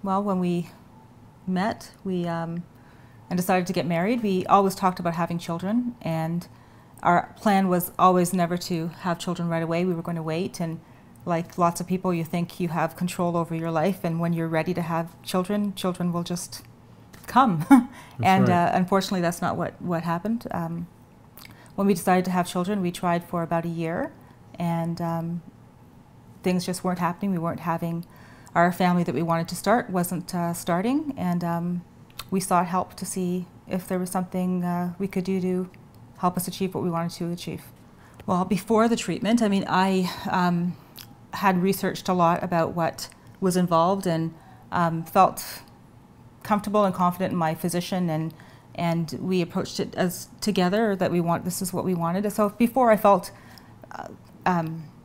well, when we met, and decided to get married, we always talked about having children, and our plan was always never to have children right away. We were going to wait, and like lots of people, you think you have control over your life, and when you're ready to have children, children will just come. And right. Unfortunately, that's not what happened. When we decided to have children, we tried for about a year, and things just weren't happening. We weren't having, our family that we wanted to start wasn't starting, and we sought help to see if there was something we could do to help us achieve what we wanted to achieve. Well, before the treatment, I mean, I had researched a lot about what was involved, and felt comfortable and confident in my physician, and we approached it as together that this is what we wanted. So before, I felt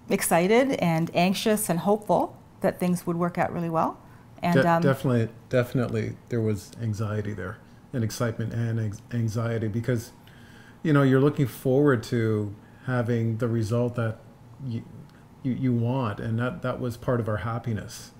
excited and anxious and hopeful that things would work out really well. And definitely there was anxiety there, and excitement and anxiety, because you know, you're looking forward to having the result that you want, and that was part of our happiness,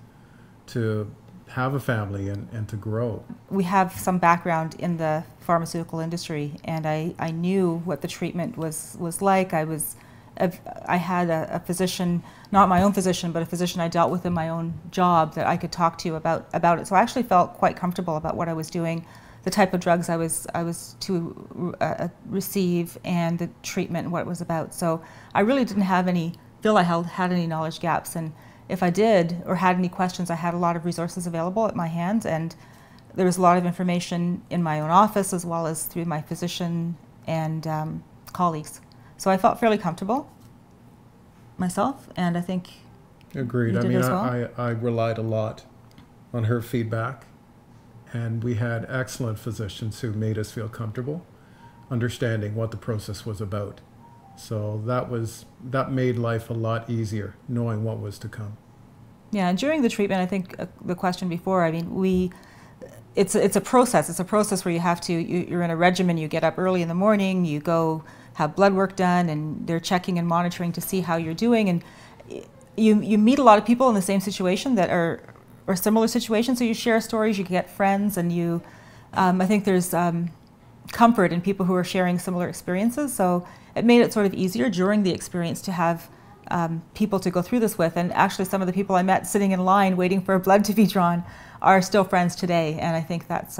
to have a family and to grow. We have some background in the pharmaceutical industry, and I knew what the treatment was like. I had a physician, not my own physician, but a physician I dealt with in my own job that I could talk to about it. So I actually felt quite comfortable about what I was doing, the type of drugs I was to receive, and the treatment and what it was about. So I really didn't feel I had any knowledge gaps, and if I did or had any questions, I had a lot of resources available at my hands, and there was a lot of information in my own office as well as through my physician and colleagues. So I felt fairly comfortable myself, and I think agreed. you did as well. I relied a lot on her feedback, and we had excellent physicians who made us feel comfortable, understanding what the process was about. So that made life a lot easier, knowing what was to come. Yeah, and during the treatment, I think the question before, I mean, it's a process. It's a process where you have to, you're in a regimen. You get up early in the morning, you go have blood work done, and they're checking and monitoring to see how you're doing. And you meet a lot of people in the same situation that are similar situations. So you share stories, you get friends, and I think there's comfort in people who are sharing similar experiences. So it made it sort of easier during the experience to have people to go through this with. And actually, some of the people I met sitting in line waiting for blood to be drawn are still friends today, and I think that's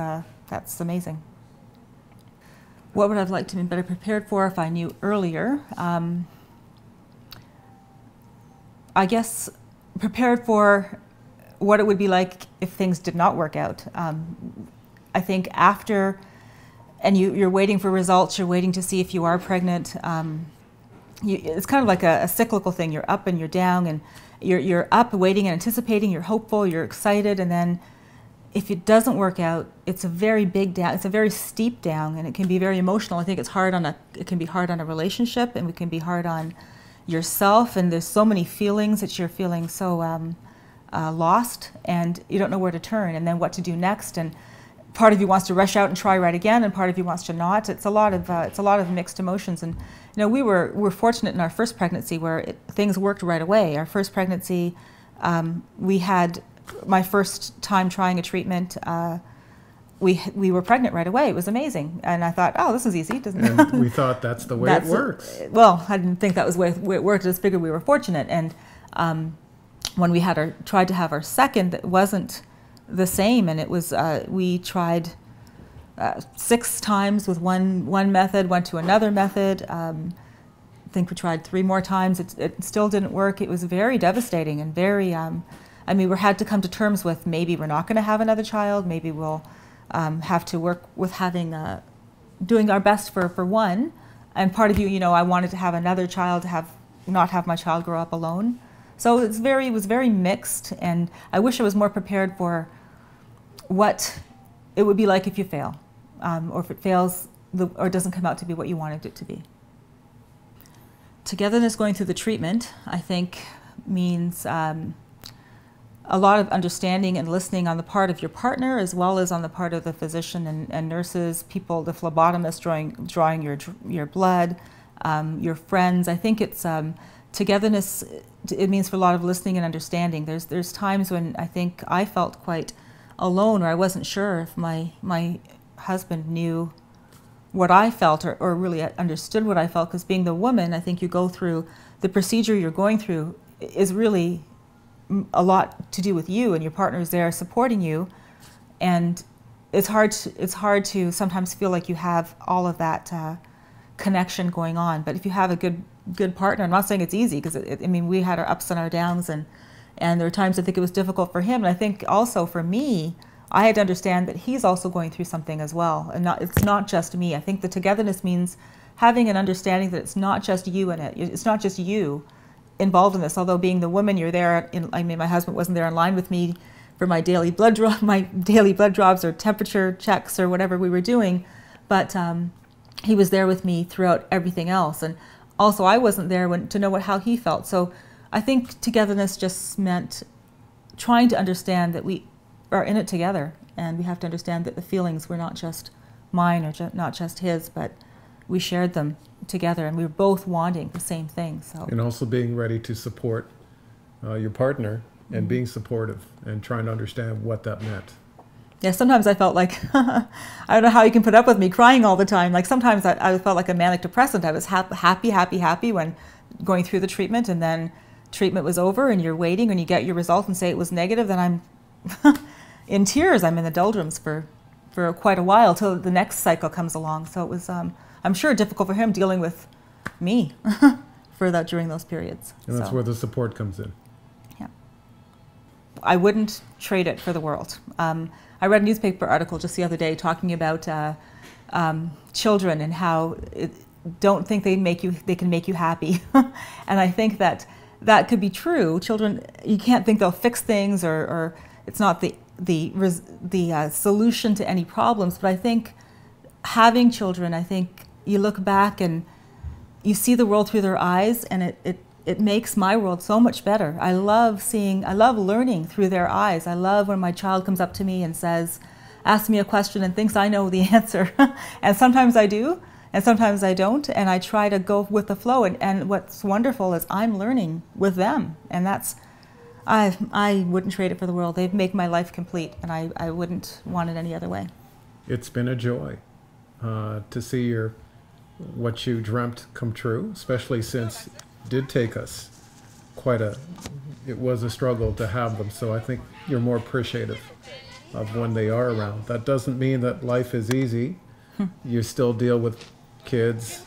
amazing. What would I have liked to be better prepared for if I knew earlier? I guess prepared for what it would be like if things did not work out. I think after, and you're waiting for results, you're waiting to see if you are pregnant. It's kind of like a cyclical thing. You're up and you're down, and you're up waiting and anticipating, you're hopeful, you're excited, and then if it doesn't work out, it's a very big down, it's a very steep down, and it can be very emotional. I think it can be hard on a relationship, and it can be hard on yourself, and there's so many feelings that you're feeling so lost, and you don't know where to turn, and then what to do next, and part of you wants to rush out and try right again, and part of you wants to not. It's a lot of mixed emotions. And you know, we were fortunate in our first pregnancy where things worked right away. Our first pregnancy, we had my first time trying a treatment. We were pregnant right away. It was amazing, and I thought, oh, this is easy, doesn't it? And we thought that's the way it works. Well, I didn't think that was the way it worked. I just figured we were fortunate. And when we tried to have our second, it wasn't the same, and it was we tried 6 times with one method, went to another method. I think we tried 3 more times. It still didn't work. It was very devastating and very. I mean, we had to come to terms with maybe we're not going to have another child. Maybe we'll have to work with doing our best for one. And part of you know, I wanted to have another child, not have my child grow up alone. So it was very mixed, and I wish I was more prepared for what it would be like if you fail, or if it fails or doesn't come out to be what you wanted it to be. Togetherness going through the treatment, I think, means a lot of understanding and listening on the part of your partner, as well as on the part of the physician and nurses, people, the phlebotomist drawing your blood, your friends. I think it's togetherness. It means for a lot of listening and understanding. There's times when I think I felt quite alone, or I wasn't sure if my husband knew what I felt, or really understood what I felt, because being the woman, I think you go through, the procedure you're going through is really a lot to do with you, and your partner is there supporting you, and it's hard to sometimes feel like you have all of that connection going on. But if you have a good partner, I'm not saying it's easy, because I mean, we had our ups and our downs, and there were times I think it was difficult for him, and I think also for me, I had to understand that he's also going through something as well, and it's not just me. I think the togetherness means having an understanding that it's not just you in it. It's not just you involved in this. Although being the woman, you're there. I mean, my husband wasn't there in line with me for my daily blood drops or temperature checks or whatever we were doing, but he was there with me throughout everything else. And also, I wasn't there to know how he felt. So I think togetherness just meant trying to understand that we are in it together, and we have to understand that the feelings were not just mine or not just his, but we shared them together, and we were both wanting the same thing. So, and also being ready to support your partner, and being supportive and trying to understand what that meant. Yeah, sometimes I felt like, I don't know how you can put up with me crying all the time. Like sometimes I felt like a manic depressant. I was happy when going through the treatment, and then treatment was over and you're waiting and you get your result and say it was negative, then I'm in tears. I'm in the doldrums for quite a while till the next cycle comes along. So it was, I'm sure, difficult for him dealing with me during those periods. And that's where the support comes in. Yeah. I wouldn't trade it for the world. I read a newspaper article just the other day talking about children and how don't think they can make you happy. And I think that could be true. Children, you can't think they'll fix things, or it's not the solution to any problems. But I think having children, I think you look back and you see the world through their eyes, and it makes my world so much better. I love learning through their eyes. I love when my child comes up to me and asks me a question and thinks I know the answer. And sometimes I do, and sometimes I don't, and I try to go with the flow. And what's wonderful is I'm learning with them, and I wouldn't trade it for the world. They make my life complete, and I wouldn't want it any other way. It's been a joy to see what you dreamt come true, especially since it did take us it was a struggle to have them. So I think you're more appreciative of when they are around. That doesn't mean that life is easy. You still deal with kids,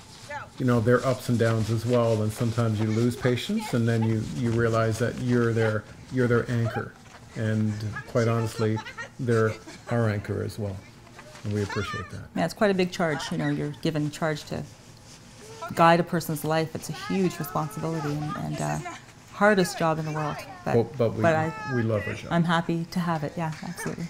their ups and downs as well, and sometimes you lose patience, and then you realize that you're their anchor, and quite honestly, they're our anchor as well, and we appreciate that. Yeah, it's quite a big charge. You're given charge to guide a person's life. It's a huge responsibility, and hardest job in the world. But we love our job. I'm happy to have it. Yeah, absolutely.